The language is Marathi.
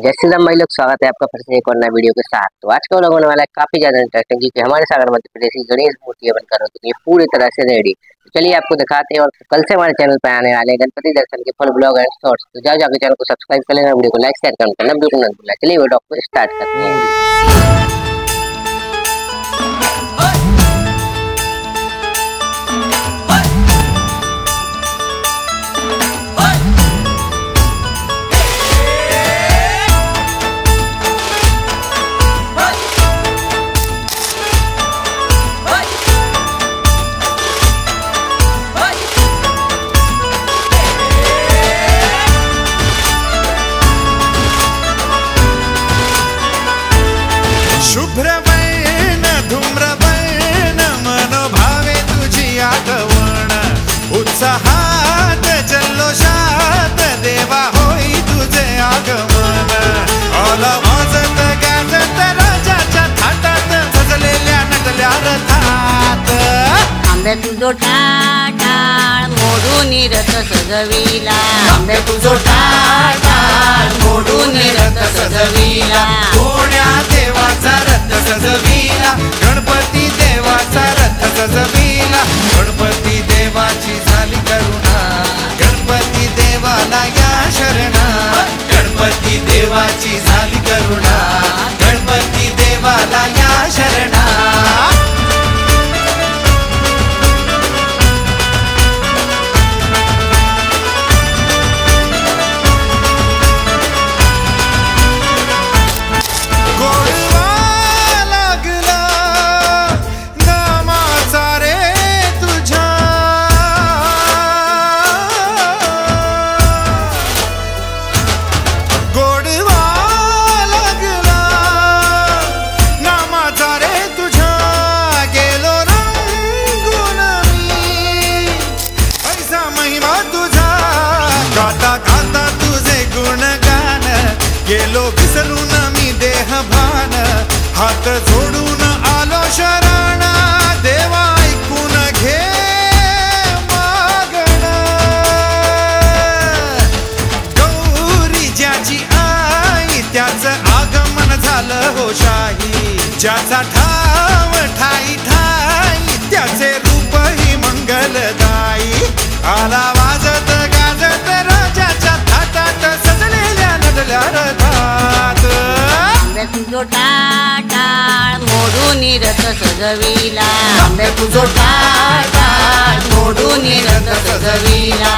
जय श्री राम भाई लोग, स्वागत है आपका फिर से एक और नए वीडियो के साथ। तो आज का व्लॉग होने वाला है काफी ज्यादा इंटरेस्टिंग, क्योंकि हमारे सागर मध्य प्रदेश की गणेश मूर्तियां बनकर होती है पूरी तरह से रेडी। तो चलिए आपको दिखाते हैं। और कल से हमारे चैनल पर आने वाले गणपति दर्शन के फुल ब्लॉग एंड शॉर्ट्स, तो जाओ जाकर चैनल को सब्सक्राइब कर लेना, वीडियो को लाइक शेयर करना बिल्कुल न भूलना। चलिए वीडियो को स्टार्ट करते हैं। शुभ्रवर्ण धूम्रवर्ण मनोभावे तुझी आठवण, उत्साहात जल्लोषात देवा होई तुझे आगमन। आला वाजत गाजत राजाच्या थाटात सजलेल्या नटल्या रथात, आंबे तुझो टाळ मोडून रथ सजविला, आंबे तुझो टाळ मोडून रथ सजविला, कोण्या देवाचा रथ सजविला, गणपती देवाचा रथ सजविला, गणपती देवाची झाली करुणा, गणपती देवाला या शरणा, गणपती देवाची झाली करुणा, गणपती देवाला या शरणा। गेलो विसरून मी देह भान, हात जोडून आलो शरण, देवा ऐकून घे मागण। गौरी ज्याची आई त्याचं आगमन झालं हो शाही, ज्याचा ठाव ठाई ठाई त्याचे रूप ही मंगलदायी। आला वाजत गाजत राजाच्या थाटात सजलेल्या नटल्या रथात, आंबे तुझो टाळ मोडून रथ सजविला, आंबे तुझो टाळ मोडून रथ सजविला,